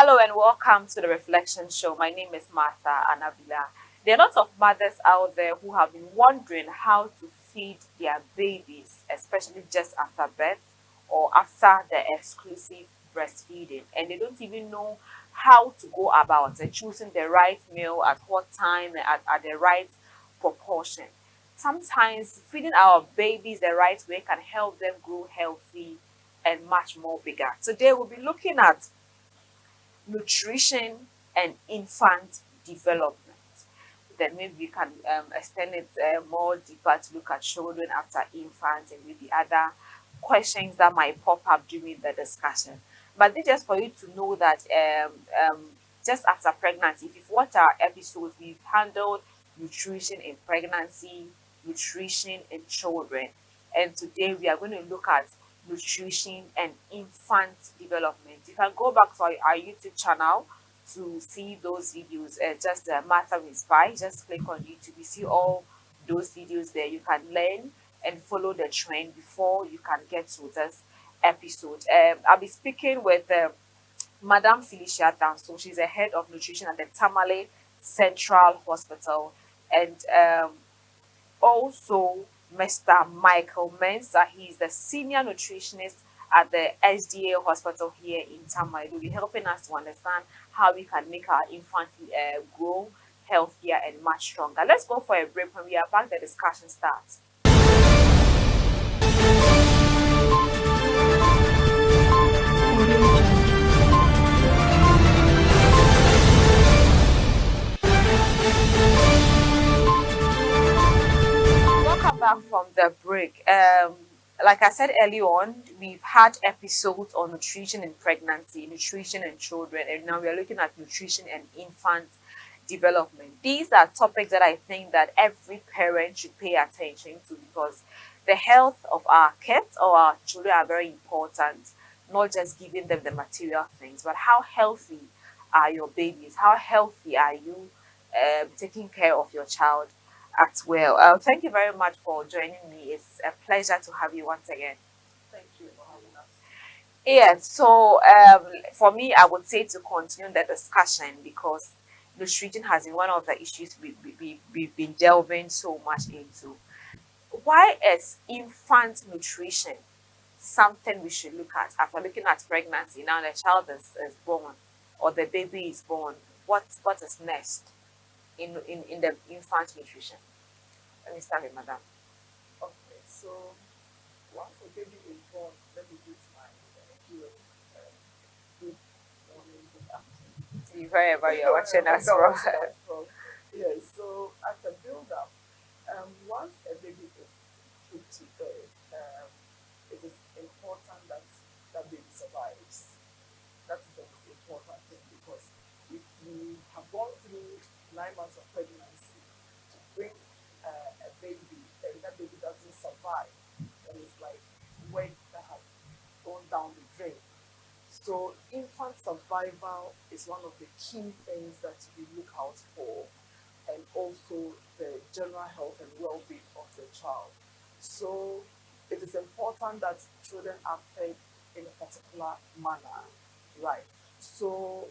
Hello and welcome to the Reflection Show. My name is Martha Anabila. There are lots of mothers out there who have been wondering how to feed their babies, especially just after birth or after the exclusive breastfeeding, and they don't even know how to go about choosing the right meal at what time and at the right proportion. Sometimes feeding our babies the right way can help them grow healthy and much more bigger. Today we'll be looking at nutrition and infant development. Then maybe we can extend it more deeper to look at children after infants and maybe other questions that might pop up during the discussion. But this just for you to know that just after pregnancy, if you've watched our episodes, we've handled nutrition in pregnancy, nutrition in children. And today we are going to look at nutrition and infant development. You can go back to our YouTube channel to see those videos. Just Martha Inspire. Just click on YouTube. You see all those videos there. You can learn and follow the trend before you can get to this episode. I'll be speaking with Madam Felicia Danso. She's a head of nutrition at the Tamale Central Hospital, and also Mr. Michael Mensah. He's the senior nutritionist at the SDA hospital here in Tamale. He'll be helping us to understand how we can make our infant grow healthier and much stronger. Let's go for a break. When we are back, the discussion starts. Welcome back from the break. Like I said earlier on, we've had episodes on nutrition in pregnancy, nutrition in children, and now we are looking at nutrition and infant development. These are topics that I think that every parent should pay attention to because the health of our kids or our children are very important. Not just giving them the material things, but how healthy are your babies? How healthy are you taking care of your child as well? Thank you very much for joining me. It's a pleasure to have you once again. Thank you for having us. Yeah, so for me, I would say to continue the discussion because nutrition has been one of the issues we've been delving so much into. Why is infant nutrition something we should look at after looking at pregnancy? Now the child is born or the baby is born. What is next in the infant nutrition? Let me start with Madam. Okay, so once a baby is born, let me give my viewers good morning, good afternoon. Wherever you're watching us Wherever from. you're watching us from. Yes, so as a build-up, once a baby is put to bed, it is important that that baby survives. That's the most important thing because if you have gone through 9 months of pregnancy to bring a baby and that baby doesn't survive, then it's like weight that has gone down the drain. So infant survival is one of the key things that we look out for, and also the general health and well-being of the child. So it is important that children are fed in a particular manner, right? So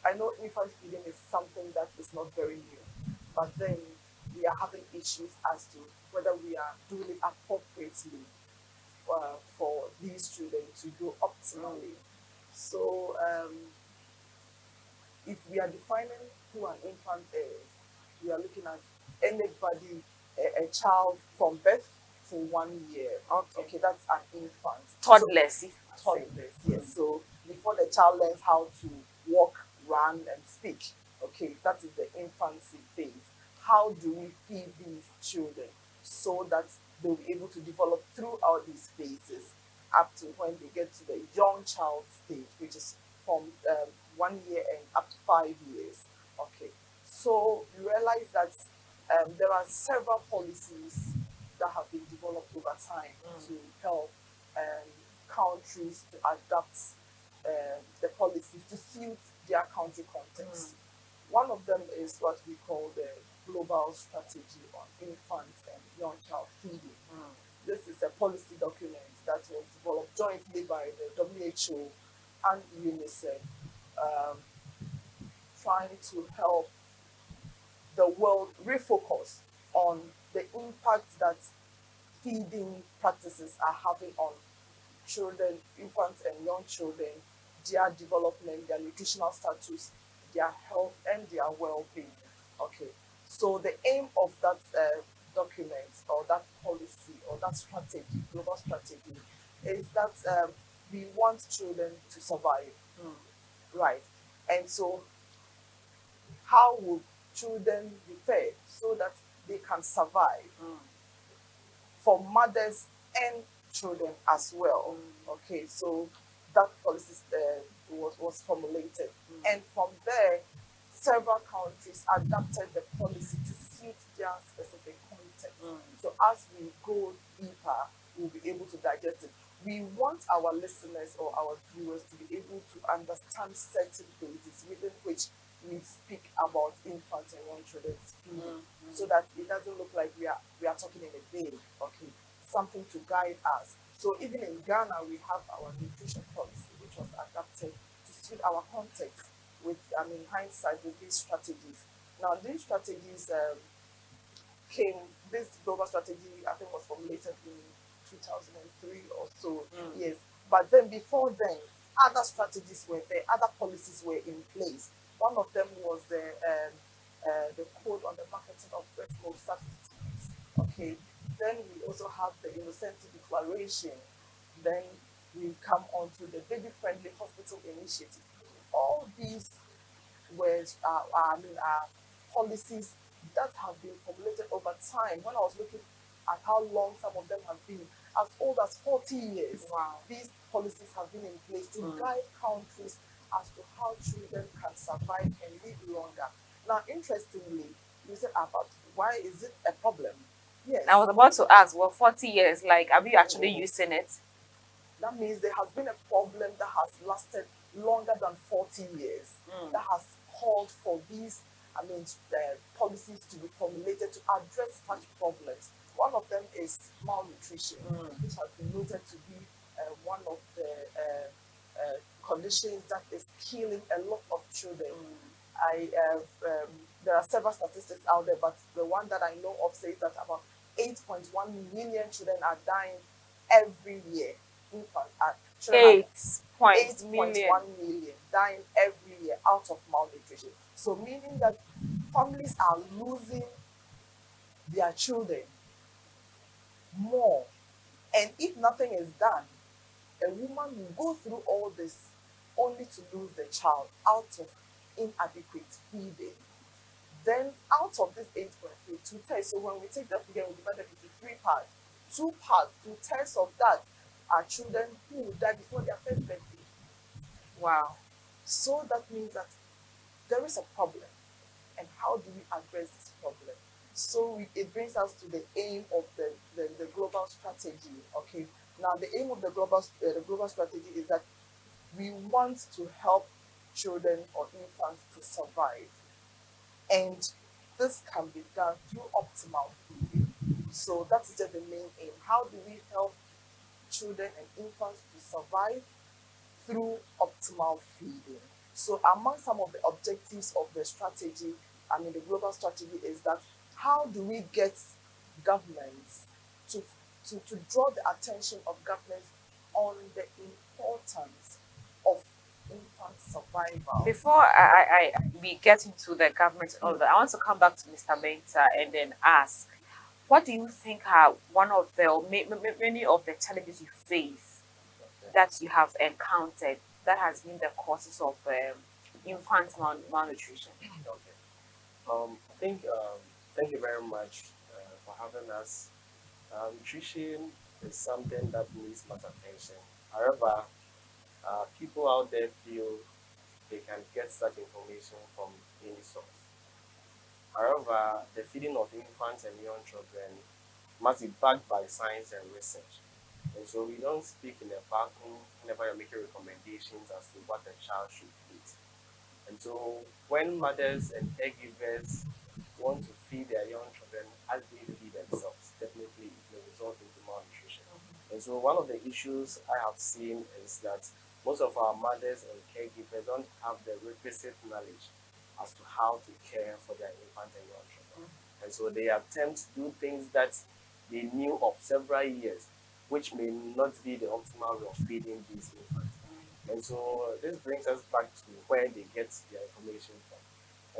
I know infant feeding is something that is not very new, but then we are having issues as to whether we are doing it appropriately for these children to grow optimally. So, if we are defining who an infant is, we are looking at anybody, a child from birth to 1 year. Okay, that's an infant. Toddlers. Toddlers, yes. So before the child learns how to walk, run, and speak, okay, that is the infancy phase. How do we feed these children so that they'll be able to develop throughout these phases up to when they get to the young child stage, which is from 1 year and up to 5 years. Okay, so you realize that there are several policies that have been developed over time to help um, countries to adapt the policies to suit their country context. One of them is what we call the Global Strategy on Infant and Young Child Feeding. This is a policy document that was developed jointly by the WHO and UNICEF um, trying to help the world refocus on the impact that feeding practices are having on children, infants and young children, their development, their nutritional status, their health, and their well-being. Okay, so the aim of that document or that policy or that strategy, global strategy, is that we want children to survive, right? And so, how would children be fed so that they can survive? For mothers and children as well. Okay, so that policy was formulated. And from there, several countries adapted the policy to suit their specific context. So as we go deeper, we'll be able to digest it. We want our listeners or our viewers to be able to understand certain bases within which we speak about infants and young children's feeding, so that it doesn't look like we are talking in a vain. Okay, something to guide us. So even in Ghana, we have our nutrition policy, which was adapted to suit our context. With hindsight, with these strategies. Now, these strategies came. This global strategy, I think, was formulated in 2003 or so. Yes, but then before then, other strategies were there, other policies were in place. One of them was the code on the marketing of breast milk substitutes. Okay, then we also have the Innocenti Declaration. Then we come on to the baby friendly hospital initiative. All these words are policies that have been formulated over time. When I was looking at how long some of them have been, as old as 40 years, Wow. these policies have been in place to guide countries as to how children can survive and live longer. Now, interestingly, you said about why is it a problem? Yes, I was about to ask, well, 40 years, like, have you actually using it? that means there has been a problem that has lasted longer than 40 years, that has called for these, policies to be formulated to address such problems. One of them is malnutrition, which has been noted to be one of the conditions that is killing a lot of children. I have, there are several statistics out there, but the one that I know of says that about 8.1 million children are dying every year. Infants are children are 8.1 million dying every year out of malnutrition. So meaning that families are losing their children more. And if nothing is done, a woman will go through all this only to lose the child out of inadequate feeding. Then out of this 8.3, two-thirds, so when we take that figure, we divide it into three parts. Two parts, two-thirds of that are children who will die before their first birthday. Wow. So that means that there is a problem. And how do we address this problem? So it brings us to the aim of the global strategy. Okay. Now the aim of the global strategy is that we want to help children or infants to survive, and this can be done through optimal feeding. So that is just the main aim. How do we help children and infants to survive? Through optimal feeding. So among some of the objectives of the strategy, the global strategy, is that how do we get governments to draw the attention of governments on the importance of infant survival? Before we get into the government and all of that, I want to come back to Mr. Mensah and then ask, what do you think are one of the many of the challenges you face that you have encountered that has been the causes of infant malnutrition? Okay. I think thank you very much for having us. Nutrition is something that needs much attention. However, people out there feel they can get such information from any source. However, the feeding of infants and young children must be backed by science and research. And so we don't speak in a vacuum whenever you're making recommendations as to what the child should eat. And so when mothers and caregivers want to feed their young children as they feed themselves, definitely it may result into malnutrition. And so one of the issues I have seen is that most of our mothers and caregivers don't have the requisite knowledge as to how to care for their infant and young children. And so they attempt to do things that they knew of several years, which may not be the optimal way of feeding these infants. And so this brings us back to where they get their information from.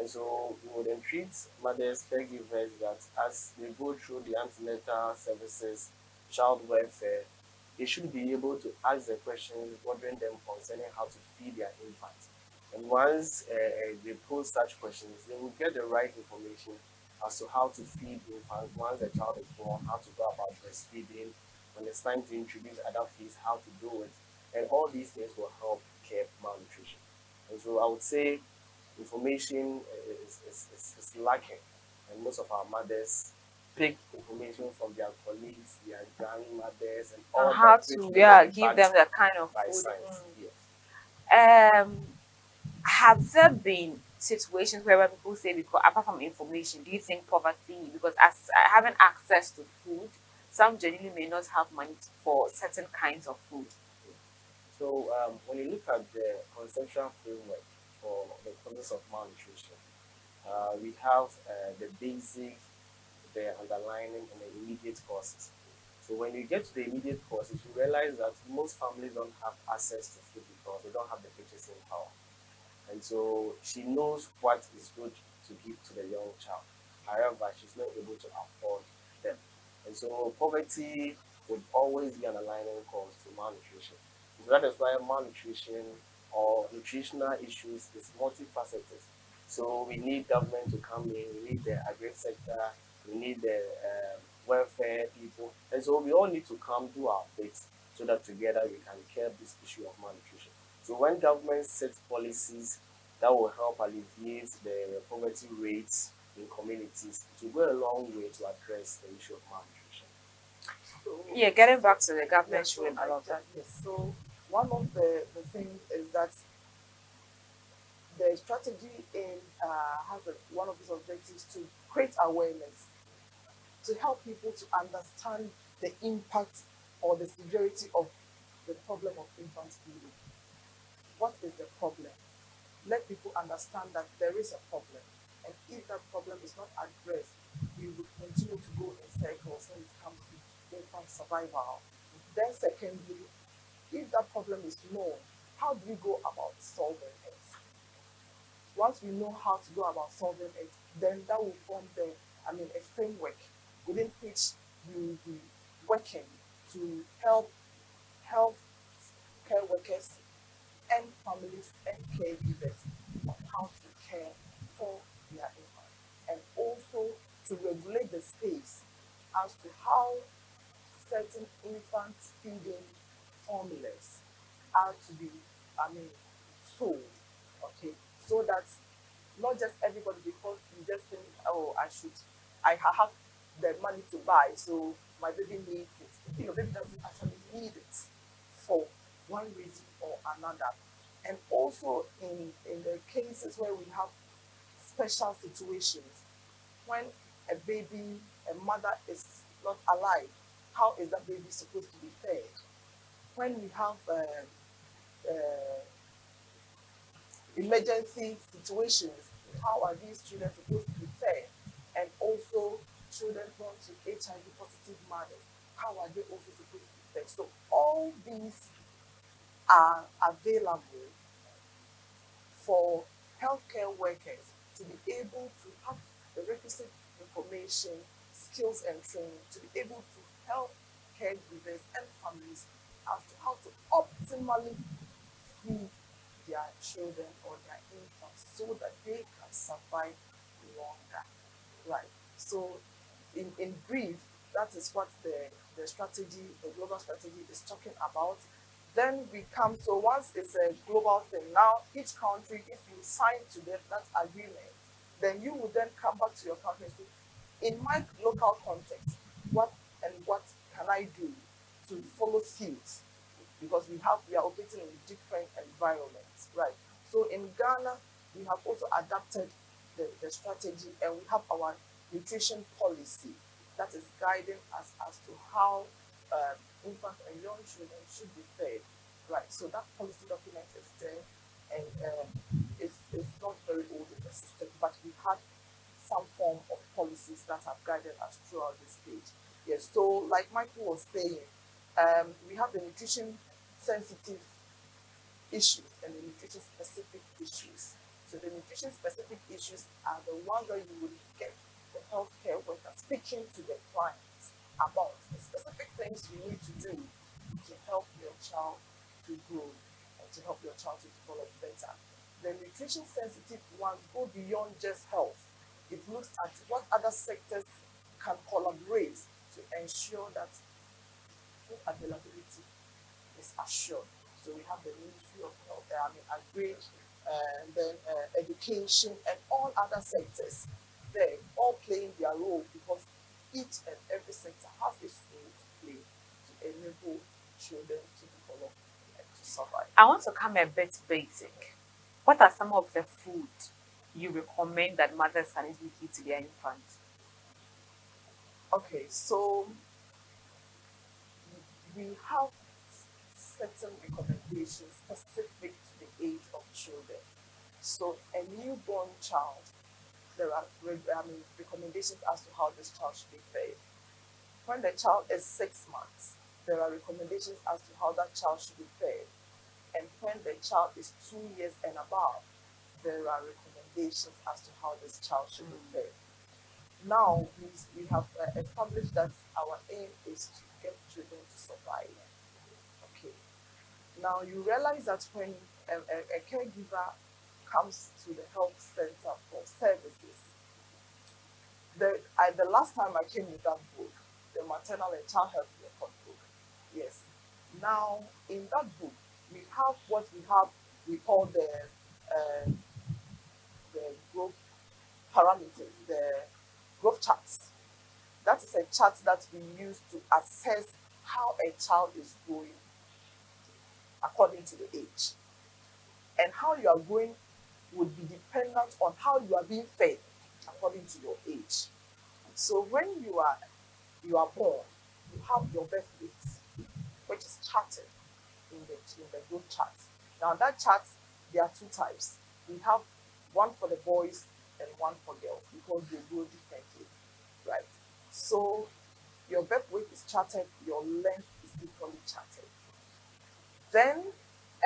And so we would entreat mothers, caregivers that as they go through the antenatal services, child welfare, they should be able to ask the questions bothering them concerning how to feed their infants. And once they pose such questions, they will get the right information as to how to feed infants once the child is born, how to go about breastfeeding, when it's time to introduce other feeds, how to do it. And all these things will help curb malnutrition. And so I would say information is lacking, and most of our mothers pick information from their colleagues, their grandmothers, and And all how that, which to, may not be give backed them the kind of by food. science. Yes. Have there been situations where people say, because apart from information, do you think poverty, because as having access to food, some genuinely may not have money for certain kinds of food? So when you look at the conceptual framework for the causes of malnutrition, we have the basic, the underlying, and the immediate causes. So when you get to the immediate causes, you realize that most families don't have access to food because they don't have the purchasing power. And so she knows what is good to give to the young child. However, she's not able to afford them. And so poverty would always be an aligning cause to malnutrition. So that is why malnutrition or nutritional issues is multifaceted. So we need government to come in, we need the agri sector, we need the welfare people. And so we all need to come do our bit so that together we can curb this issue of malnutrition. So when government sets policies that will help alleviate the poverty rates in communities, it will go a long way to address the issue of malnutrition. So, Yeah, getting back to the government so showing all of that. yes. So one of the things is that the strategy in one of its objectives to create awareness, to help people to understand the impact or the severity of the problem of infant feeding. What is the problem? Let people understand that there is a problem. And if that problem is not addressed, we will continue to go in circles when it comes to infant survival. Then secondly, if that problem is known, how do we go about solving it? Once we know how to go about solving it, then that will form a framework within which we will be working to help health care workers and families and caregivers on how to care for their infant, and also to regulate the space as to how certain infant feeding formulas are to be, sold, okay, so that not just everybody, because you just think, oh, I have the money to buy, so my baby needs it. Baby doesn't actually need it for one reason or another. And also in the cases where we have special situations, when a mother is not alive, how is that baby supposed to be fed? When we have uh, emergency situations, how are these children supposed to be fed? And also children born to HIV positive mothers, how are they also supposed to be fed? So all these are available for healthcare workers to be able to have the requisite information, skills, and training to be able to help caregivers and families as to how to optimally feed their children or their infants so that they can survive longer. Right. So in brief, that is what the strategy, the global strategy is talking about. Then we come, so once it's a global thing, now each country, if you sign to that agreement, then you would then come back to your country and say, in my local context, what can I do to follow suit? Because we are operating in different environments, right? So in Ghana, we have also adapted the strategy, and we have our nutrition policy that is guiding us as to how infants and young children should be fed, right? So that policy document is there, and it's not very old in the system, but we had some form of policies that have guided us throughout this stage. Yes, so like Michael was saying, we have the nutrition sensitive issues and the nutrition specific issues. So the nutrition specific issues are the ones that you would get the healthcare worker speaking to the clients about the specific things you need to do to help your child to grow and to help your child to develop better. The nutrition sensitive ones go beyond just health. It looks at what other sectors can collaborate to ensure that food availability is assured. So we have the Ministry of Health, Agri, and then education, and all other sectors. They're all playing their role because each and every sector has its role to play to enable children to develop and to survive. I want to come a bit basic. What are some of the food you recommend that mothers can easily give to their infants? Okay, so we have certain recommendations specific to the age of children. So a newborn child, there are recommendations as to how this child should be fed. When the child is 6 months, there are recommendations as to how that child should be fed. And when the child is 2 years and above, there are recommendations as to how this child should be fed. Now, we have established that our aim is to get children to survive. Okay. Now, you realize that when a caregiver comes to the health center for services, the last time I came with that book, the maternal and child health record book, yes. Now, in that book, we have what we call the growth parameters, the growth charts. That is a chart that we use to assess how a child is growing according to the age. And how you are growing would be dependent on how you are being fed according to your age. So when you are born, you have your birth weight, which is charted in the growth chart. Now that chart, there are two types. We have one for the boys and one for girls because they grow differently, right? So your birth weight is charted, your length is equally charted. Then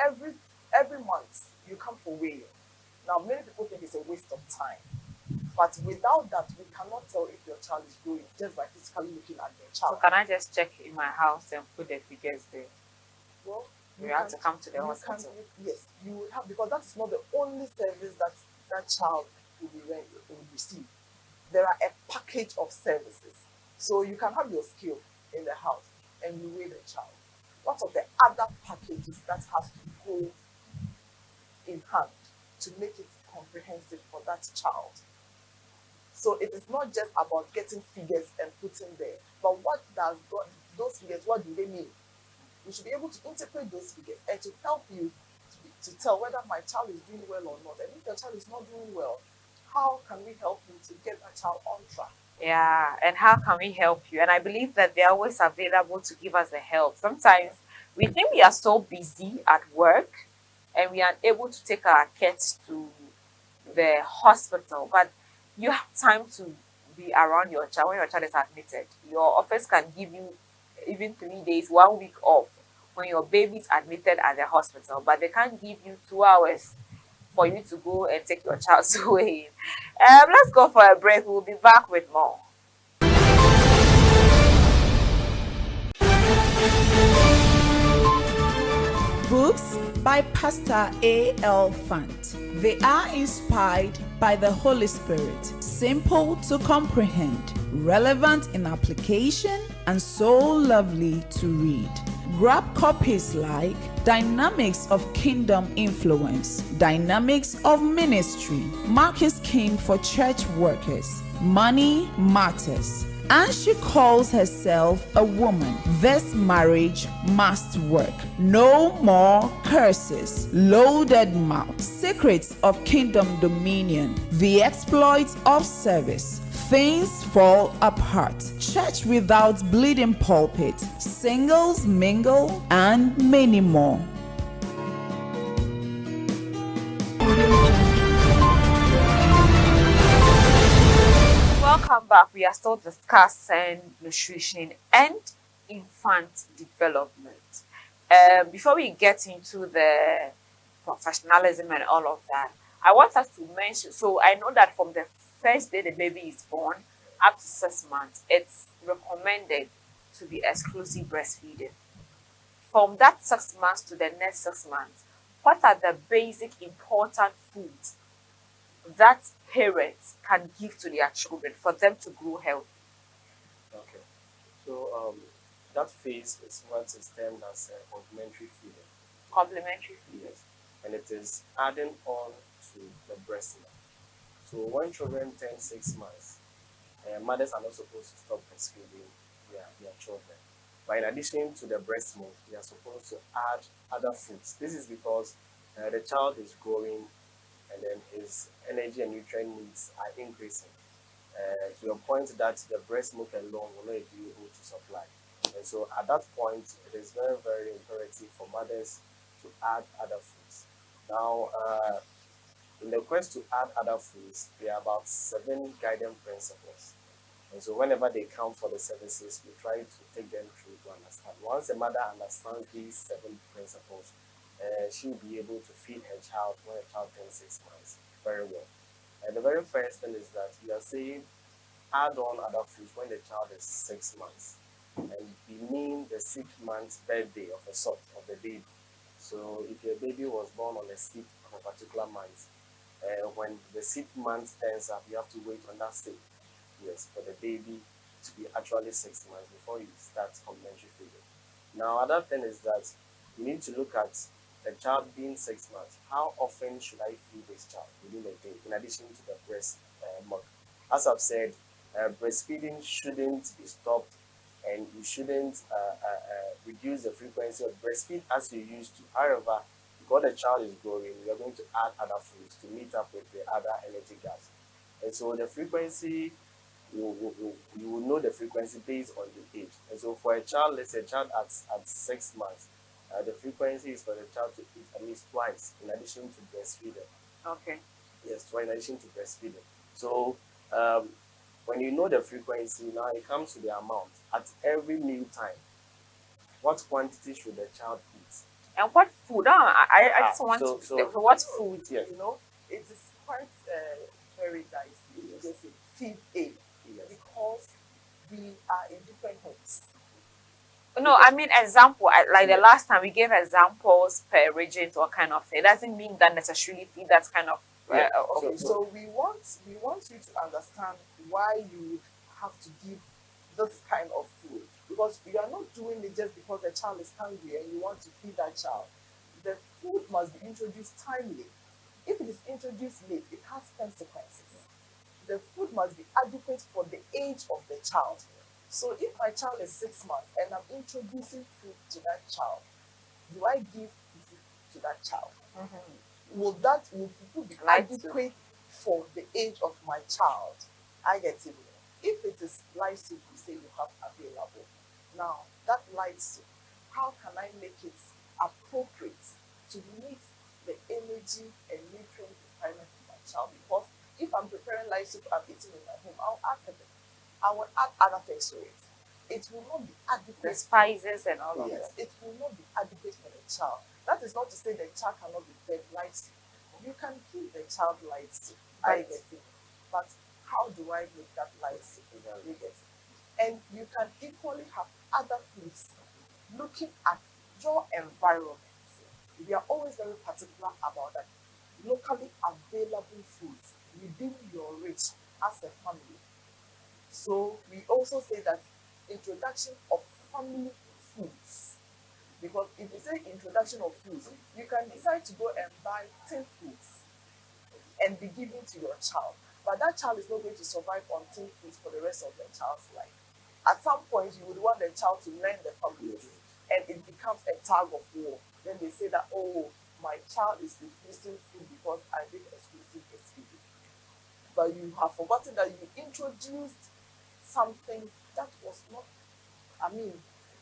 every month you come for weighing. Now many people think it's a waste of time, but without that we cannot tell if your child is growing just by physically looking at their So child. can I just check in my house and put the figures there? Well, You have to come to the you hospital. yes, you will have, because that is not the only service that child will receive. There are a package of services. So you can have your scale in the house and you weigh the child. What are the other packages that has to go in hand to make it comprehensive for that child? So it is not just about getting figures and putting there, but what does those figures, what do they mean? We should be able to interpret those figures and to help you to tell whether my child is doing well or not. And if your child is not doing well, how can we help you to get that child on track? Yeah, and how can we help you? And I believe that they're always available to give us the help. Sometimes we think we are so busy at work and we are able to take our kids to the hospital, but you have time to be around your child when your child is admitted. Your office can give you even 3 days, 1 week off when your baby is admitted at the hospital, but they can't give you 2 hours for you to go and take your child away. Let's go for a break. We'll be back with more. Books by Pastor A.L. Fant. They are inspired by the Holy Spirit, simple to comprehend, relevant in application, and so lovely to read. Grab copies like Dynamics of Kingdom Influence, Dynamics of Ministry, Mark is King for Church Workers, Money Matters, and she calls herself a woman. This marriage must work. No more curses. Loaded mouth. Secrets of Kingdom Dominion. The exploits of service. Things fall apart. Church without bleeding pulpit. Singles mingle and many more. Welcome back. We are still discussing nutrition and infant development. Before we get into the professionalism and all of that, I want us to mention. So I know that from the first day the baby is born up to 6 months, it's recommended to be exclusive breastfeeding. From that 6 months to the next 6 months, what are the basic important foods that parents can give to their children for them to grow healthy? Okay. So that phase is what is termed as complementary feeding. Complementary feeding. Yes. And it is adding on to the breast milk. So when children turn 6 months, mothers are not supposed to stop breastfeeding their children. But in addition to the breast milk, they are supposed to add other foods. This is because the child is growing and then his energy and nutrient needs are increasing to a point that the breast milk alone will not be able to supply. And so at that point, it is very, very imperative for mothers to add other foods. Now, in the quest to add other foods, there are about 7 guiding principles. And so whenever they come for the services, we try to take them through to understand. Once a mother understands these 7 principles, she will be able to feed her child when a child turns 6 months very well. And the very first thing is that we are saying add on other foods when the child is 6 months. And we mean the 6 months birthday of a sort of the baby. So if your baby was born on the 6th of a particular month, when the 6 months turns up, you have to wait on that 6th. Yes, for the baby to be actually 6 months before you start complementary feeding. Now, another thing is that you need to look at the child being 6 months. How often should I feed this child within a day, in addition to the breast milk? As I've said, breastfeeding shouldn't be stopped, and you shouldn't reduce the frequency of breastfeed as you used to. However, because the child is growing, you are going to add other foods to meet up with the other energy gaps. And so the frequency, you will know the frequency based on the age. And so for a child, let's say a child at 6 months, the frequency is for the child to eat at least twice in addition to breastfeeding. Okay. Yes, twice in addition to breastfeeding. So when you know the frequency, now it comes to the amount. At every meal time, what quantity should the child eat? And what food? I just want to what food? Yes. You know, it is quite very dicey. You just say feed A, Yes. because we are in different homes. No, I mean example. Like the Yes. last time we gave examples per region or kind of thing. It doesn't mean that necessarily feed that kind of. Yeah. Okay, so we want you to understand why you would have to give this kind of food, because you are not doing it just because the child is hungry and you want to feed that child. The food must be introduced timely. If it is introduced late, it has consequences. The food must be adequate for the age of the child. So if my child is 6 months and I'm introducing food to that child, do I give food to that child? Will food be Like to. adequate for the age of my child? I get it. If it is light soup, you say you have available. Now, that light soup, how can I make it appropriate to meet the energy and nutrient requirement of my child? Because if I'm preparing light soup, I'm eating in my home, I will add other things to it. It will not be adequate. The spices and all of Yes, that. it will not be adequate for the child. That is not to say the child cannot be fed light soup. You can give the child light soup. I Right. get it. But how do I make that light soup? You get it. And you can equally have other foods looking at your environment. We are always very particular about that. Locally available foods within your reach as a family. So we also say that introduction of family foods. Because if you say introduction of foods, you can decide to go and buy 10 foods and be given to your child. But that child is not going to survive on 10 foods for the rest of the child's life. At some point, you would want the child to learn the family food, and it becomes a tug of war. Then they say that, oh, my child is refusing food because I did exclusive breastfeeding. But you have forgotten that you introduced something that was not,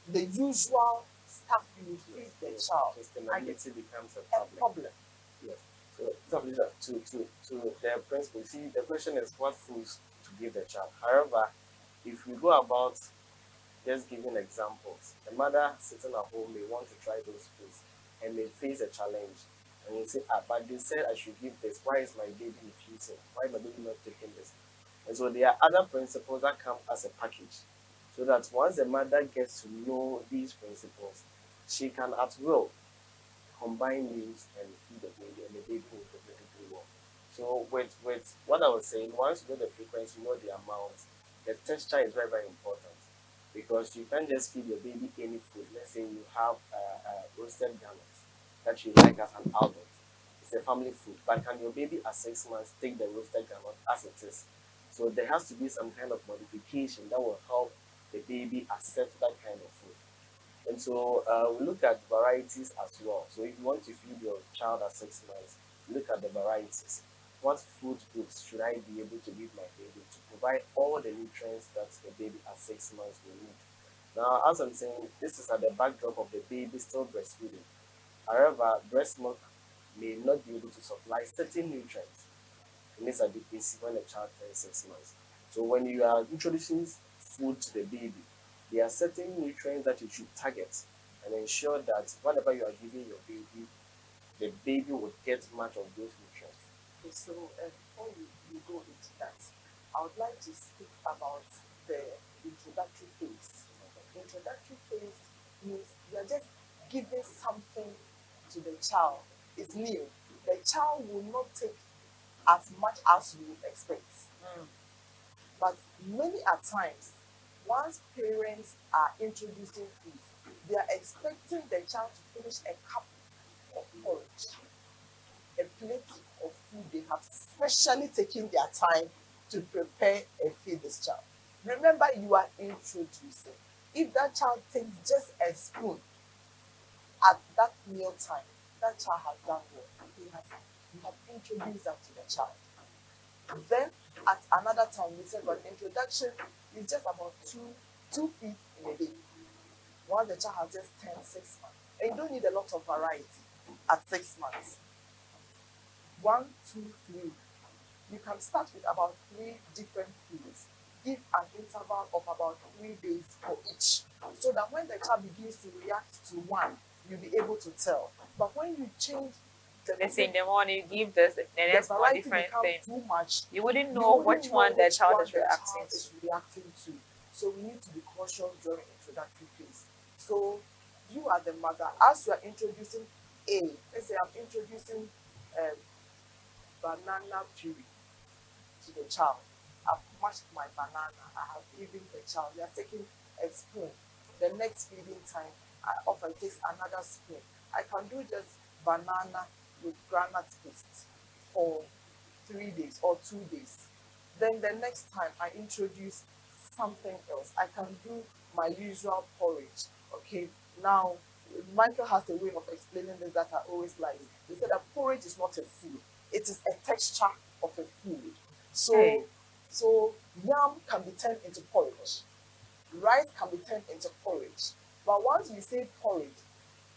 the usual stuff you would feed the child. Sustainability becomes a A problem. problem. Yes. So to the principle, see, the question is what foods to give the child. However, if we go about just giving examples, the mother sitting at home may want to try those foods and may face a challenge. And you say, but they said I should give this. Why is my baby refusing? Why is my baby not taking this? And so there are other principles that come as a package. So that once the mother gets to know these principles, she can at will combine meals and feed the baby, and the baby will definitely well. So with what I was saying, once you know the frequency, you know the amount, the texture is very, very important because you can't just feed your baby any food. Let's say you have roasted garnets that you like as an adult. It's a family food, but can your baby at 6 months take the roasted garnet as it is? So there has to be some kind of modification that will help the baby accept that kind of food. And so we look at varieties as well. So if you want to feed your child at 6 months, look at the varieties. What food groups should I be able to give my baby to provide all the nutrients that the baby at 6 months will need? Now, as I'm saying, this is at the backdrop of the baby still breastfeeding. However, breast milk may not be able to supply certain nutrients in this adequacy when the child turns 6 months. So when you are introducing food to the baby, there are certain nutrients that you should target and ensure that whatever you are giving your baby, the baby will get much of those nutrients. Okay, so before we go into that, I would like to speak about the introductory phase. Introductory phase means you are just giving something to the child. It's new. The child will not take as much as you expect. But many a times, once parents are introducing food, they are expecting the child to finish a cup of porridge, a plate of food they have specially taken their time to prepare and feed this child. Remember, you are introducing. If that child takes just a spoon at that meal time, that child has done well. You have introduced that to the child. Then at another time, we said an introduction is just about two feet in a day. Once the child has just turned 6 months, and you don't need a lot of variety at 6 months. 1, 2, 3. You can start with about 3 different foods. Give an interval of about 3 days for each, so that when the child begins to react to one, you'll be able to tell. But when you change Let's say in the morning you give this, the next one variety different becomes thing. too much. You wouldn't know which one the child is reacting to. reacting to. So we need to be cautious during introductory phase. So you are the mother, as you are introducing let's say I'm introducing banana puree to the child. I've mashed my banana, I have given the child, they are taking a spoon. The next feeding time, I often takes another spoon. I can do just banana with granite paste for 3 days or 2 days. Then the next time I introduce something else, I can do my usual porridge. Okay, now Michael has a way of explaining this that I always like. He said that porridge is not a food, it is a texture of a food. So, so yam can be turned into porridge, rice can be turned into porridge. But once we say porridge,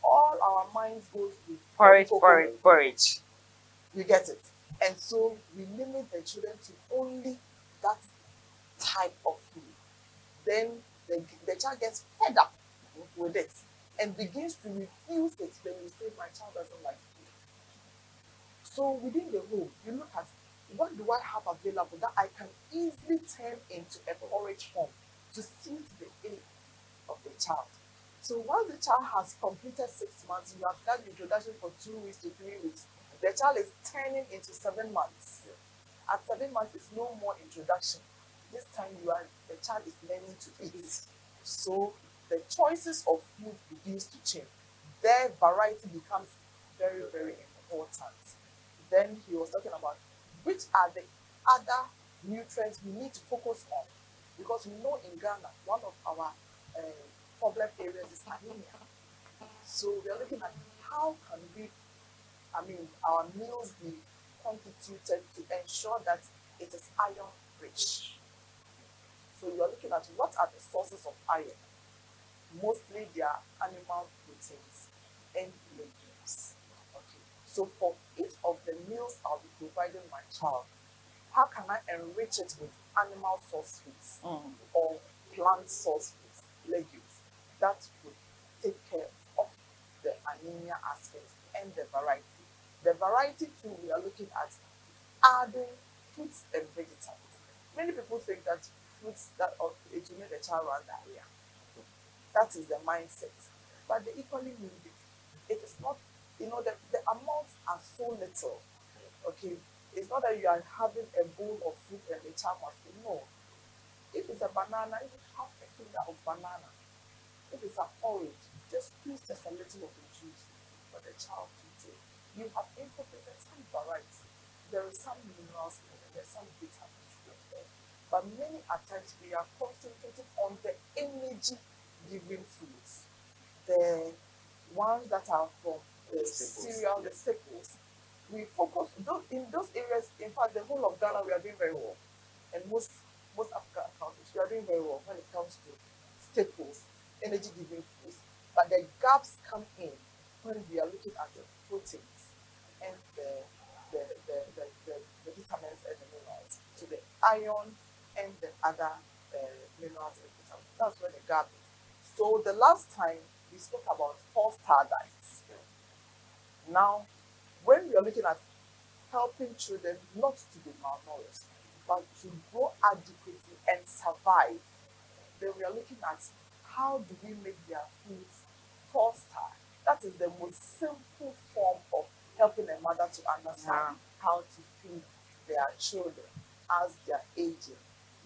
all our minds go to Porridge. You get it? And so we limit the children to only that type of food. Then the child gets fed up with it and begins to refuse it. Then you say, my child doesn't like food. So within the home, you look at what do I have available that I can easily turn into a porridge form to suit the age of the child. So once the child has completed 6 months, you have done the introduction for 2 weeks to 3 weeks. The child is turning into 7 months. At 7 months, it's no more introduction. This time the child is learning to eat. So the choices of food begins to change. Their variety becomes very, very important. Then he was talking about which are the other nutrients we need to focus on. Because we know in Ghana, one of our problem areas is anemia. So we are looking at how can our meals be constituted to ensure that it is iron rich. So you are looking at what are the sources of iron. Mostly they are animal proteins and legumes. Okay. So for each of the meals I'll be providing my child, how can I enrich it with animal source foods or plant source foods, legumes, that would take care of the anemia aspect and the variety. The variety too, we are looking at adding fruits and vegetables. Many people think that fruits that it will make the child run diarrhea. That is the mindset. But they equally need it. It is not, the amounts are so little. Okay. It's not that you are having a bowl of fruit and the child must be. No. If it's a banana, you have a finger of banana. If it's an orange, just squeeze just a little of the juice for the child to drink. You have incorporated some variety. There is some minerals in it, there's some vitamins in there. But many times we are concentrating on the energy giving foods. The ones that are from the cereal, the staples. We focus in those areas. In fact, the whole of Ghana, we are doing very well, and most African countries, we are doing very well when it comes to staples, energy giving foods. But the gaps come in when we are looking at the proteins and the vitamins and the minerals. So the iron and the other minerals and vitamins. That's where the gap is. So the last time we spoke about 4-star diets. Now, when we are looking at helping children not to be malnourished, but to grow adequately and survive, then we are looking at how do we make their foods 4-star. That is the most simple form of helping a mother to understand how to feed their children as they are aging.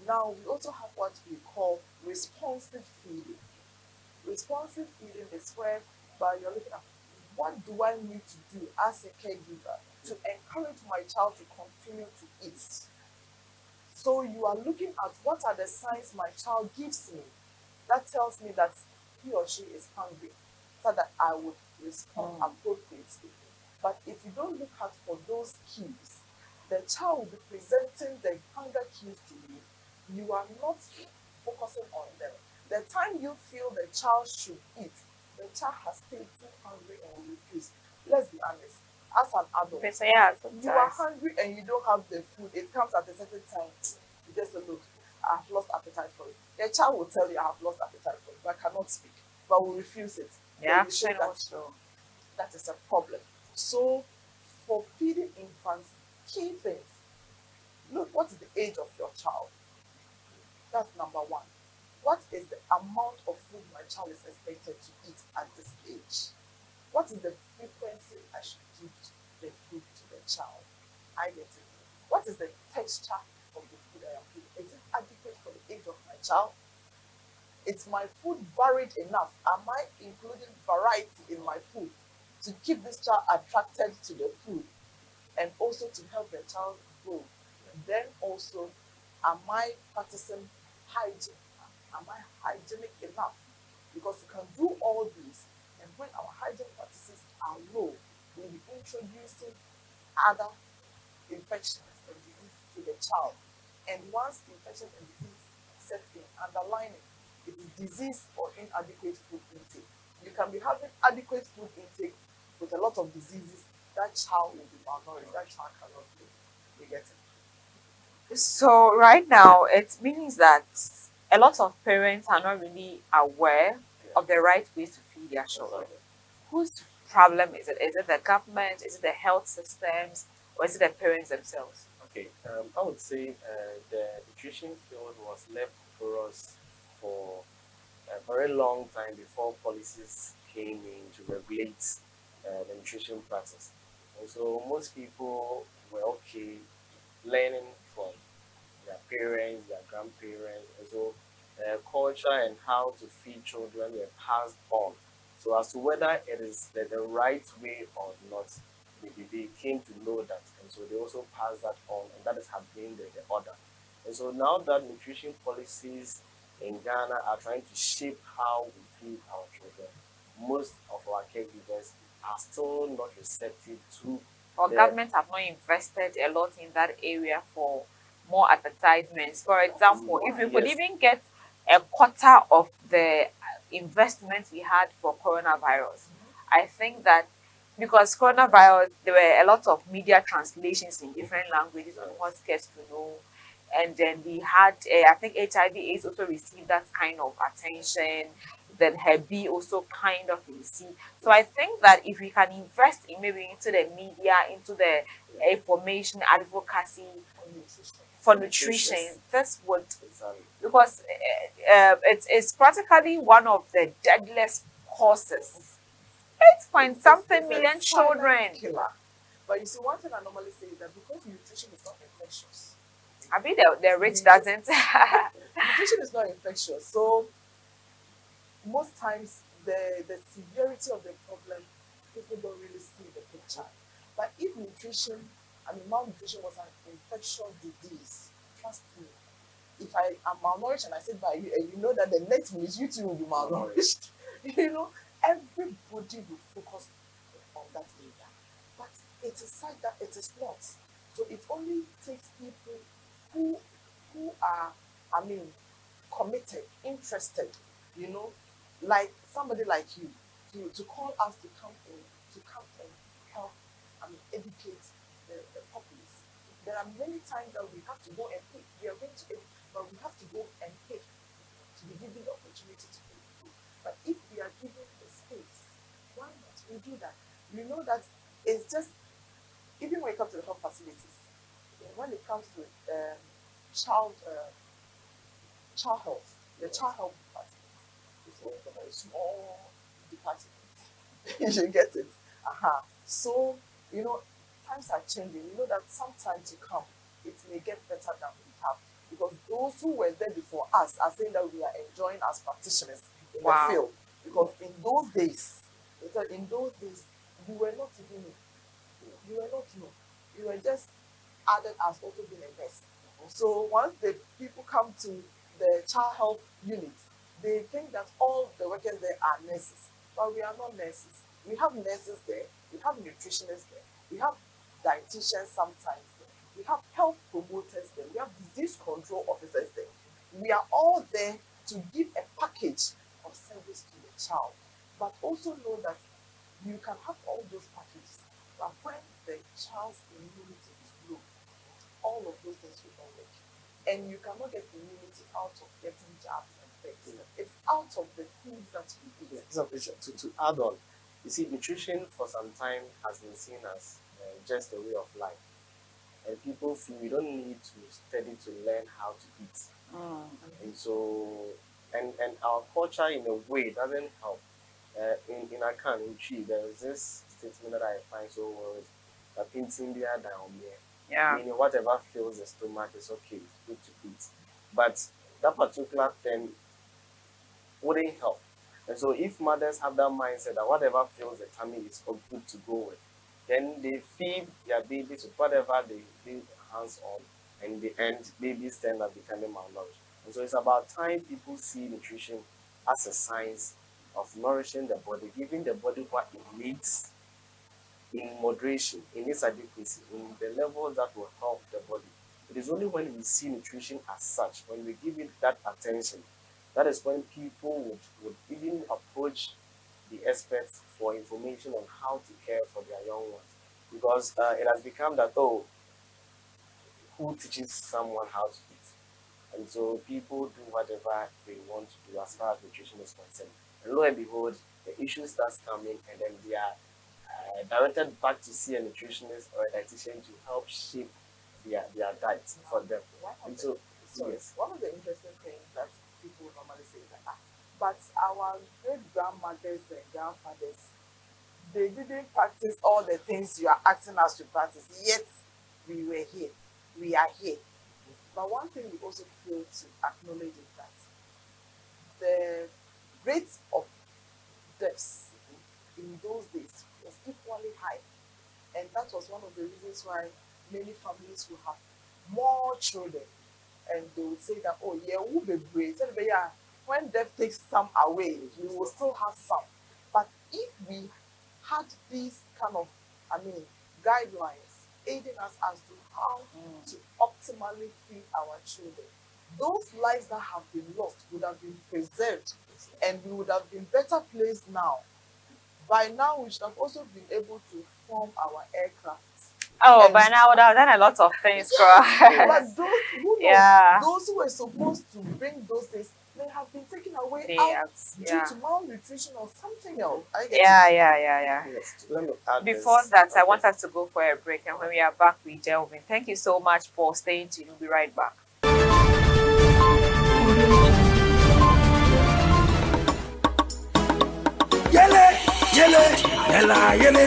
Now, we also have what we call responsive feeding. Responsive feeding is where you're looking at what do I need to do as a caregiver to encourage my child to continue to eat. So you are looking at what are the signs my child gives me that tells me that he or she is hungry, so that I would respond appropriately. But if you don't look out for those cues, the child will be presenting the hunger cues to you. You are not focusing on them. The time you feel the child should eat, the child has stayed too hungry and will refuse. Let's be honest. As an adult, you are hungry and you don't have the food. It comes at a certain time. You just look, I have lost appetite for it. The child will tell you, I have lost appetite for it, but I cannot speak, but will refuse it. Yeah, that is a problem. So, for feeding infants, key things. Look, what is the age of your child? That's number one. What is the amount of food my child is expected to eat at this age? What is the frequency I should give the food to the child? I get it. What is the texture of the food I am feeding? Is it adequate for the age of my child? Is my food varied enough? Am I including variety in my food to keep this child attracted to the food and also to help the child grow? And then also, am I practicing hygiene? Am I hygienic enough? Because you can do all these, and when our hygiene practices are low, we'll be introducing other infections and diseases to the child. And once infections and disease set in, underlining it is disease or inadequate food intake. You can be having adequate food intake with a lot of diseases. That child will be malnourished. That child cannot live. You get it? So right now, it means that a lot of parents are not really aware of the right ways to feed their children. Whose problem is it? Is it the government? Is it the health systems? Or is it the parents themselves? Okay, I would say the nutrition field was left for us for a very long time before policies came in to regulate the nutrition practice. And so most people were okay learning from their parents, their grandparents, and so culture and how to feed children were passed on. So as to whether it is the right way or not, they came to know that, and so they also passed that on, and that has been the order. And so now that nutrition policies in Ghana are trying to shape how we feed our children, most of our caregivers are still not receptive to. Or governments have not invested a lot in that area for more advertisements. For example, if we could even get a quarter of the investment we had for coronavirus, I think that because coronavirus, there were a lot of media translations in different languages on what gets to know and then we had, I think HIV/AIDS also received that kind of attention. Then Hep B also kind of received. So I think that if we can invest in maybe into the media, into the information advocacy On nutrition. for Nutritious. nutrition, this would, Exactly. because it's practically one of the deadliest causes. 8 point something It's a million silent children. killer. But you see, one thing I normally say is that because nutrition is not infectious, I mean, the rich doesn't. nutrition is not infectious. So most times the severity of the problem, people don't really see the picture. But if nutrition, I mean malnutrition was an infectious disease, trust me. If I am malnourished and I sit by you and you know that the next minute you too will be malnourished, everybody will focus on that area. But it is said that it is not. So it only takes people who are, I mean, committed, interested, like somebody like you, to call us to come and help, I mean, educate the populace. There are many times that we have to go and pay. We are going to pay, but we have to go and pay to be given the opportunity to pay. But if we are given the space, why not? We do that. We know that it's just, even when it comes to the health facilities, when it comes to child child health, the child health department is also a very small department. You get it? So, times are changing. You know that sometimes to come, it may get better than we have. Because those who were there before us are saying that we are enjoying as practitioners in Wow. the field. Because in those days, you were not even, you were not known. You were just added as also being a nurse. So once the people come to the child health unit, they think that all the workers there are nurses. But we are not nurses. We have nurses there, we have nutritionists there, we have dietitians sometimes there, we have health promoters there, we have disease control officers there. We are all there to give a package of service to the child. But also know that you can have all those packages, but when the child's immunity is low, all of those things will not work. And you cannot get immunity out of getting jabs and things. It's out of the foods that we eat. So to add on, you see, nutrition for some time has been seen as just a way of life. And people feel we don't need to study to learn how to eat. And so, and our culture in a way doesn't help. In Akan, in Chi, there is this statement that I find so worried that painting there down here. Yeah. Meaning whatever fills the stomach is okay, it's good to eat. But that particular thing wouldn't help. And so if mothers have that mindset that whatever fills the tummy is good to go with, then they feed their babies with whatever they lay hands on, and in the end, babies end up becoming malnourished. And so it's about time people see nutrition as a science of nourishing the body, giving the body what it needs in moderation, in its adequacy, in the levels that will help the body. It is only when we see nutrition as such, when we give it that attention, that is when people would even approach the experts for information on how to care for their young ones. Because it has become that, oh, who teaches someone how to eat? And so people do whatever they want to do as far as nutrition is concerned. And lo and behold, the issue starts coming, and then they are directed back to see a nutritionist or a dietitian to help shape their diet for them. And so, yes. One of the interesting things that people normally say is that, but our great grandmothers and grandfathers, they didn't practice all the things you are asking us to practice, yet we were here. We are here. But one thing we also fail to acknowledge is that the rate of deaths in those days was equally high. And that was one of the reasons why many families will have more children. And they would say that, oh, yeah, we'll be great. When death takes some away, we will still have some. But if we had these kind of, guidelines aiding us as to how to optimally feed our children, those lives that have been lost would have been preserved, and we would have been better placed now. By now, we should have also been able to form our aircraft. Oh, And by now I would have done a lot of things, girl. but those who knows, Yeah. those who were supposed to bring those things may have been taken away out Yeah. due to malnutrition or something else. I get Yeah. Yes. Let me add Before this. that, I Okay. want us to go for a break, and when we are back, we delve in. Thank you so much for staying tuned. We'll be right back. Yele, yele, yela, yele.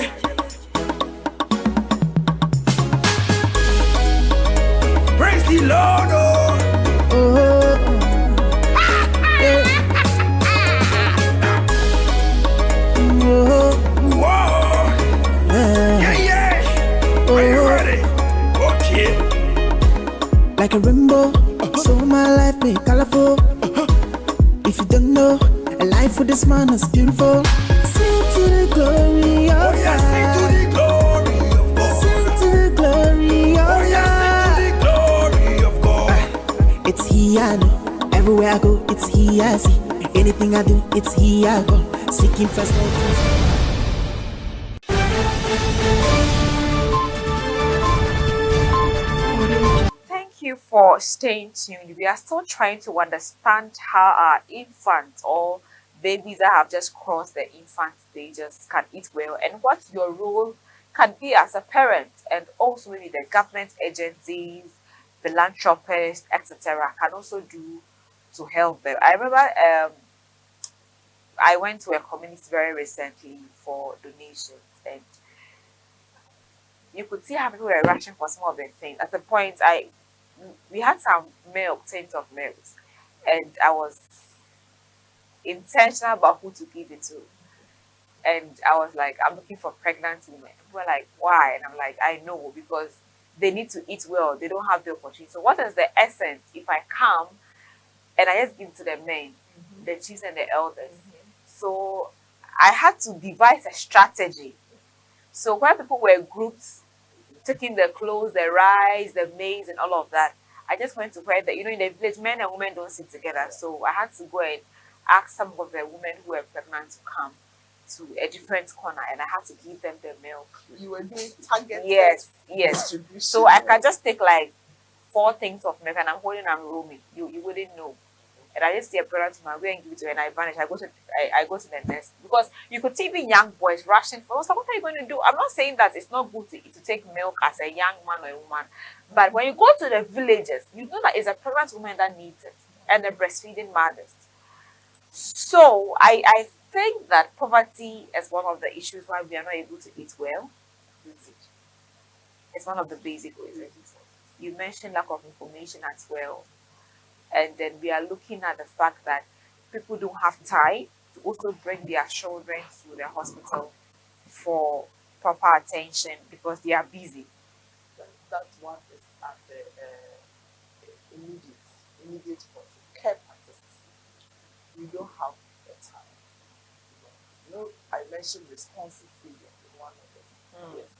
Praise the Lord, oh. Whoa. Yeah. Are you ready? Okay. Like a rainbow, so my life made colorful. If you don't know, a life with this man is beautiful. Sing to the glory of Oh, yeah, sing to the glory of God. Sing to the glory of Oh, yeah, sing to the glory of God. It's He I know. Everywhere I go, it's He I see. Anything I do, it's He I go. Seeking first. Thank you for staying tuned. We are still trying to understand how our infants or babies that have just crossed the infant stages can eat well, and what your role can be as a parent, and also maybe the government agencies, philanthropists, etc., can also do to help them. I remember I went to a community very recently for donations, and you could see how people were rushing for some of the things. At the point, we had some milk, tins of milk, and I was intentional about who to give it to. And I was like, I'm looking for pregnant women. People were like, why? And I'm like, I know, because they need to eat well. They don't have the opportunity. So what is the essence if I come and I just give it to the men, the chiefs and the elders? So I had to devise a strategy. So where people were grouped, taking the clothes, the rice, the maize, and all of that, I just went to where in the village, men and women don't sit together. So I had to go and ask some of the women who were pregnant to come to a different corner, and I had to give them the milk. You were doing targeted Yes. distribution. So I can just take like 4 things of milk, and I'm holding and roaming. You wouldn't know. And I just see a product in my way and give it to her, and I vanish. I go to the nest, because you could see even young boys rushing for. I was like, what are you going to do? I'm not saying that it's not good to take milk as a young man or a woman, but when you go to the villages, you know that it's a pregnant woman that needs it, and the breastfeeding mothers. So I think that poverty is one of the issues why we are not able to eat well. It's one of the basic reasons. You mentioned lack of information as well. And then we are looking at the fact that people don't have time to also bring their children to the hospital for proper attention because they are busy. That one is at the immediate process, care practices. You don't have the time. I mentioned responsive feeding in one of them. Yes.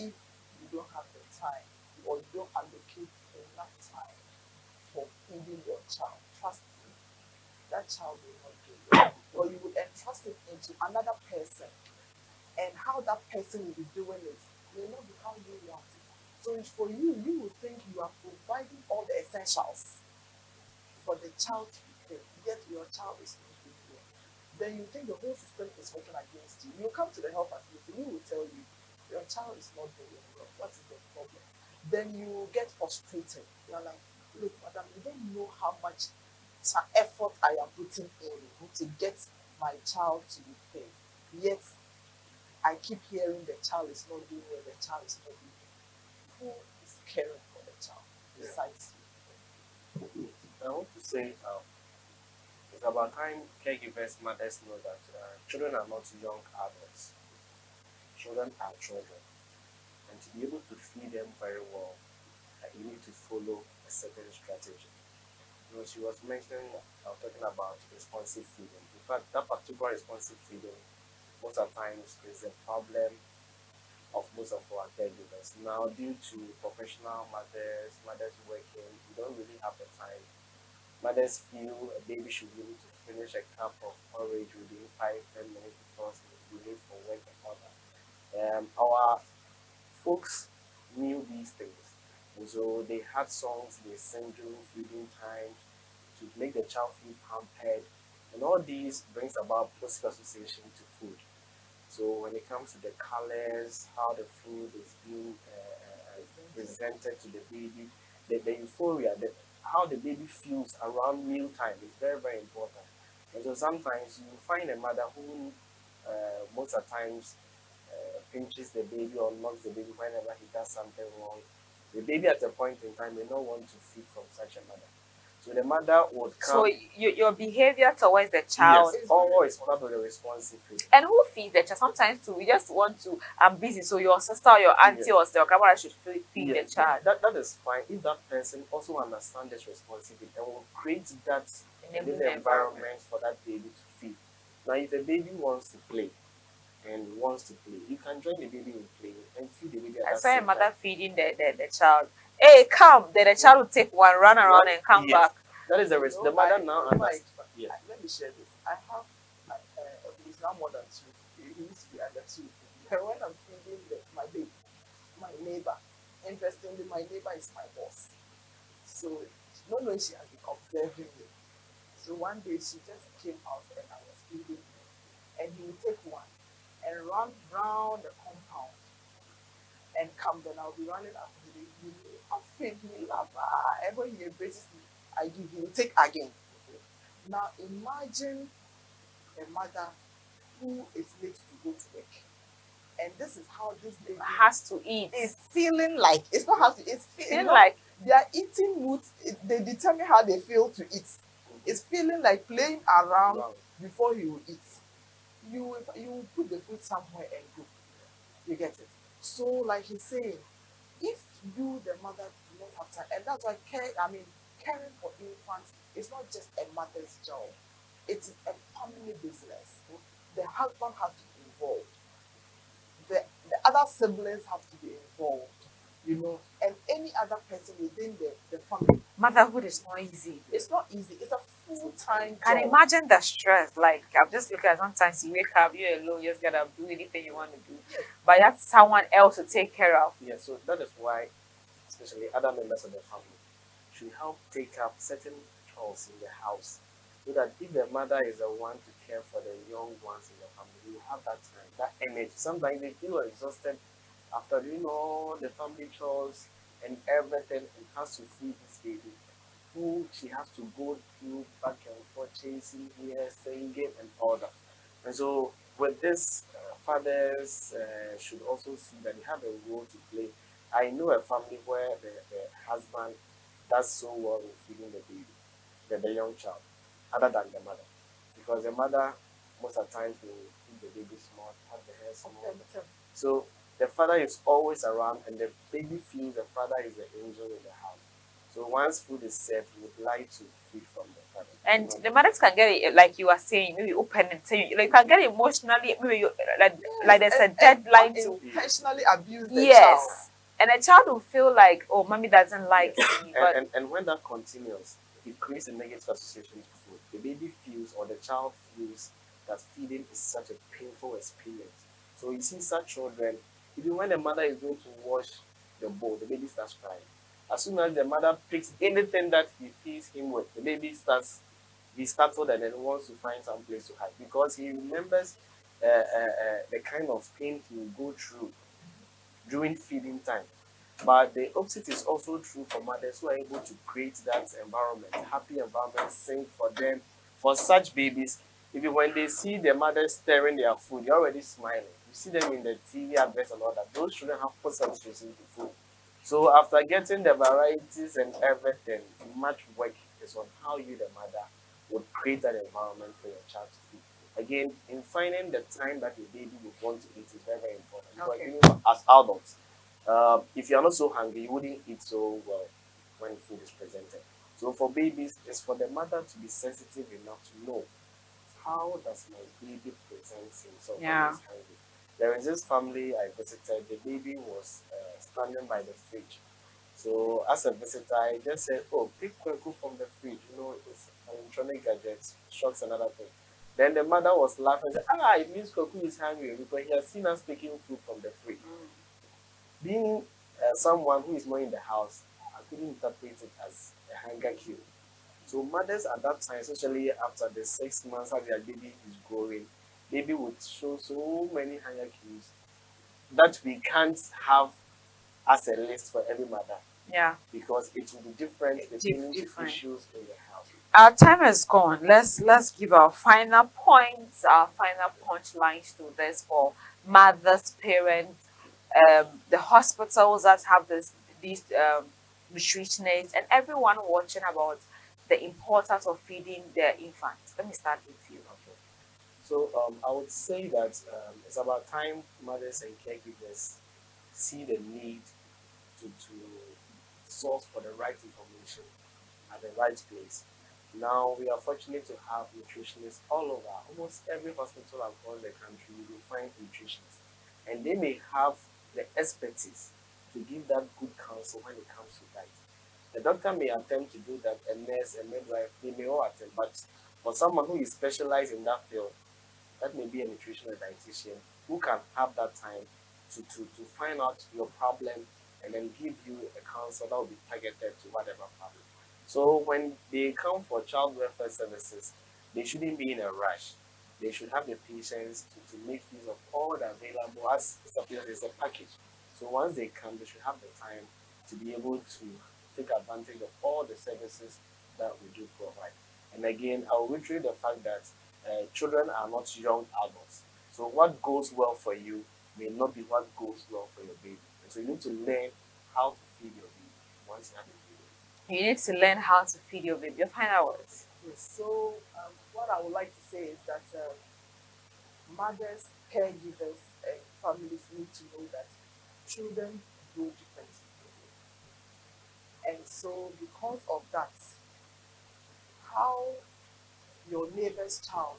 If you don't have the time or you don't allocate enough time for feeding your child, trust me, that child will not do well. Or you will entrust it into another person, and how that person will be doing it may not be how you want it. So it's for you, you will think you are providing all the essentials for the child to be fed, yet your child is not doing well. Then you think the whole system is working against you. You come to the health facility, we will tell you your child is not doing well. What is the problem? Then you get frustrated. You're like, look, madam, you don't know how much effort I am putting in to get my child to be fed. Yet I keep hearing the child is not doing well, the child is not doing well. Who is caring for the child besides you? I want to say it's about time caregivers, mothers know that children are not young adults. Children are children. And to be able to feed them very well, you need to follow a certain strategy. She was mentioning, talking about responsive feeding. In fact, that particular responsive feeding, most of the times, is a problem of most of our caregivers. Now, due to professional mothers working, we don't really have the time. Mothers feel a baby should be able to finish a cup of porridge within 5-10 minutes because we leave for work and all that. Our folks knew these things. And so they had songs they sang during feeding times to make the child feel pampered. And all these brings about positive association to food. So when it comes to the colors, how the food is being presented to the baby, the euphoria, how the baby feels around mealtime is very, very important. And so sometimes you find a mother who most of the times pinches the baby or knocks the baby whenever he does something wrong. The baby at a point in time may not want to feed from such a mother. So the mother would come. So your behavior towards the child. Yes, always part of the responsive feeding. And who feeds the child? Sometimes too, we just want to. I'm busy, so your sister or your auntie or your grandmother should feed the child. That is fine if that person also understands this responsibility and will create that in the environment for that baby to feed. Now, if a baby wants to play and wants to play, you can join the baby in play and feed the baby. I saw a mother feeding the child. Hey, come! Then the child will take one, run around, and come back. That is the mother now understands. Yeah. Let me share this. I have, he's now more than 2. He used to be under 2. And when I'm feeding my baby, my neighbor, interestingly, my neighbor is my boss. So, no, she has been observing me. So one day she just came out and I was feeding her. And he would take one and run round the compound and come. Then I'll be running after the baby. I'll feed me, love. And when he embraces me, I give him, take again. Now imagine a mother who is late to go to work. And this is how this baby has to eat. It's feeling like, it's not how to, it's feeling like their eating moods, they determine how they feel to eat. It's feeling like playing around before he will eat. You will put the food somewhere and go. You get it? So like he's saying, if you, the mother, do not have time, and that's why caring for infants is not just a mother's job. It is a family business. The husband has to be involved. The other siblings have to be involved. You know, and any other person within the family. Motherhood is not easy. It's not easy. It's a full-time job. Can imagine the stress. Like, I'm just looking at sometimes you wake up, you're alone, you just gotta do anything you want to do. Yes. But you have someone else to take care of. Yeah, so that is why, especially other members of the family, should help take up certain chores in the house. So that if the mother is the one to care for the young ones in the family, you have that time, that energy. Sometimes they feel exhausted after doing all the family chores and everything, and has to feed this baby, who she has to go through back and forth, chasing here, singing, and all that. And so, with this, fathers should also see that they have a role to play. I know a family where the husband does so well in feeding the baby, the young child, other than the mother. Because the mother, most of the times, will feed the baby small, have the hair small. So, the father is always around, and the baby feels the father is the angel in the house. So once food is served, we would like to feed from the father. And the mothers can get it, like you were saying, maybe open and say, like, you can get emotionally, maybe like there's a deadline to intentionally abuse the child. And a child will feel like, oh, mommy doesn't like me. And when that continues, it creates a negative association to food. The baby feels, or the child feels, that feeding is such a painful experience. So you see such children, even when the mother is going to wash the bowl, the baby starts crying. As soon as the mother picks anything that he feeds him with, the baby he's startled and then wants to find some place to hide, because he remembers the kind of pain he will go through during feeding time. But the opposite is also true for mothers who are able to create that environment, happy environment, safe for them. For such babies, even when they see their mother stirring their food, they're already smiling. You see them in the TV adverts and all that. Those children have positive association to food. So after getting the varieties and everything, much work is on how you, the mother, would create that environment for your child to feed. Again, in finding the time that your baby will want to eat is very, very important. Okay. Because as adults, if you're not so hungry, you wouldn't eat so well when food is presented. So for babies, it's for the mother to be sensitive enough to know, how does my baby present himself when he's hungry? There is this family I visited. The baby was standing by the fridge. So as a visitor, I just said, "Oh, pick Kweku from the fridge. You know, it's an electronic gadget, shocks another thing." Then the mother was laughing and said, it means Kweku is hungry because he has seen us picking food from the fridge. Being someone who is not in the house, I couldn't interpret it as a hunger cue. So mothers at that time, especially after the 6 months as their baby is growing, baby would show so many hunger cues that we can't have as a list for every mother Yeah. because it will be different depending to Different. issues in the house. Our time is gone. Let's give our final points, our final punchlines to this for mothers, parents, the hospitals that have these nutritionists, and everyone watching about the importance of feeding their infants. Let me start with you. Okay. So I would say that it's about time mothers and caregivers see the need to source for the right information at the right place. Now we are fortunate to have nutritionists all over. Almost every hospital across the country you will find nutritionists. And they may have the expertise to give that good counsel when it comes to diet. The doctor may attempt to do that, a nurse, a midwife, they may all attempt, but for someone who is specialized in that field, that may be a nutritional dietitian who can have that time to find out your problem and then give you a counsel that will be targeted to whatever problem. So when they come for child welfare services, they shouldn't be in a rush. They should have the patience to make use of all the available as it's a package. So once they come, they should have the time to be able to take advantage of all the services that we do provide. And again, I will reiterate the fact that children are not young adults. So what goes well for you may not be what goes well for your baby. And so you need to learn how to feed your baby once you have a baby. You need to learn how to feed your baby. Your final words. Yes, so what I would like to say is that mothers, caregivers, and families need to know that children grow differently. And so, because of that, how your neighbor's child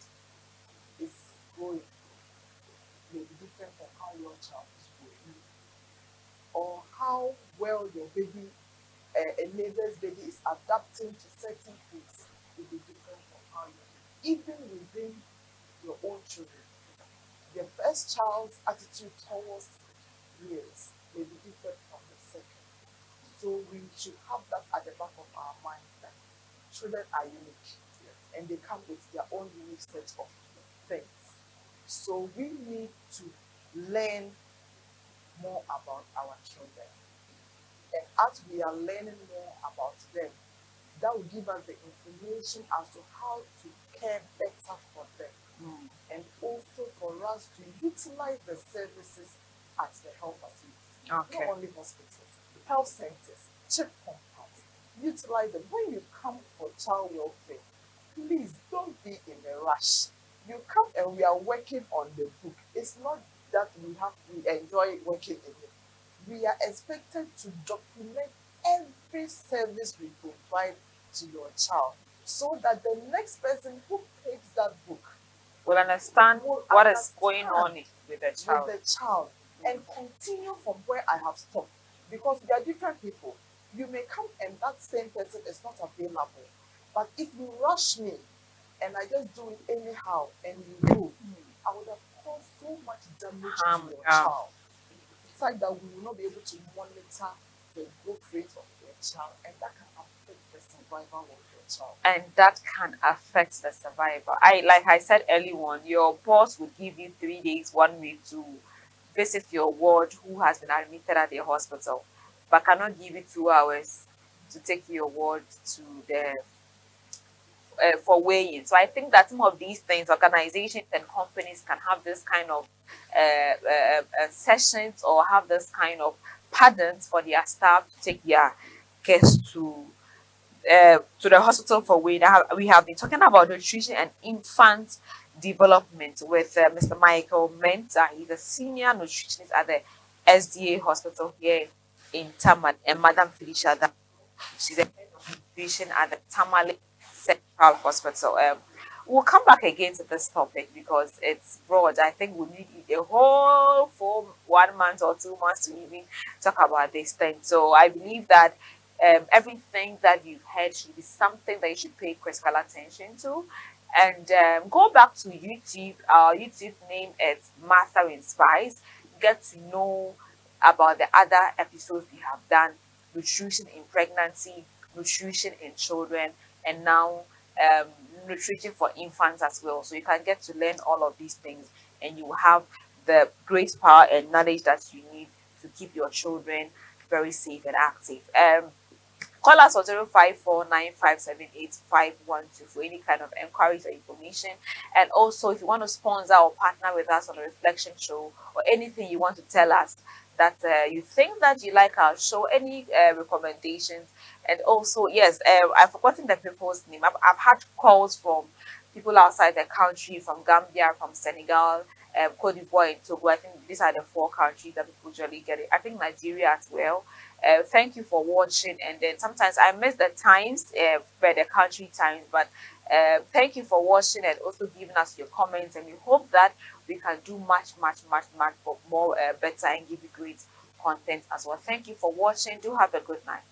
is growing may be different from how your child is growing, or how well your baby, a neighbor's baby, is adapting to certain foods will be different from how you. Even within your own children, the first child's attitude towards meals may be different from the second. So we should have that at the back of our minds that children are unique and they come with their own unique set of things. So we need to learn more about our children. And as we are learning more about them, that will give us the information as to how to care better for them. And also for us to utilize the services at the health facilities. Okay. Not only hospitals, health centers, check compounds. Utilize them. When you come for child welfare, please don't be in a rush. You come and we are working on the book. It's not that we enjoy working in it. We are expected to document every service we provide to your child so that the next person who takes that book Will understand will what is going understand on with the child. with the child and continue from where I have stopped. Because there are different people. You may come and that same person is not available. But if you rush me and I just do it anyhow and you do, I would have caused so much damage Harm, to your yeah. child. Besides that, we will not be able to monitor the growth rate of your child, and that can affect the survival of your child. And that can affect the survivor. Like I said early on, your boss will give you 3 days, 1 week to visit your ward who has been admitted at the hospital, but cannot give you 2 hours to take your ward to the for weighing. So I think that some of these things, organizations and companies can have this kind of sessions or have this kind of patterns for their staff to take their guests to the hospital for weight. We have been talking about nutrition and infant development with Mr. Michael Menta. He's a senior nutritionist at the SDA hospital here in Tamale, and Madam Felicia, she's the head of nutrition at the Tamale Central Hospital. We'll come back again to this topic because it's broad. I think we need a whole for 1 month or 2 months to even talk about this thing. So I believe that everything that you've heard should be something that you should pay critical attention to. And go back to YouTube. Our YouTube name is Master Inspires. Get to know about the other episodes we have done: nutrition in pregnancy, nutrition in children, and now um, nutrition for infants as well. So you can get to learn all of these things, and you have the great power and knowledge that you need to keep your children very safe and active. Call us on 0549578512 for any kind of enquiries or information. And also, if you want to sponsor or partner with us on a reflection show, or anything you want to tell us that you think that you like our show, any recommendations. And also, yes, I've forgotten the people's name. I've had calls from people outside the country, from Gambia, from Senegal, Cote d'Ivoire, and Togo. I think these are the four countries that people usually get it. I think Nigeria as well. Thank you for watching. And then sometimes I miss the times, by the country times, but thank you for watching and also giving us your comments. And we hope that we can do much, much, much, much more better and give you great content as well. Thank you for watching. Do have a good night.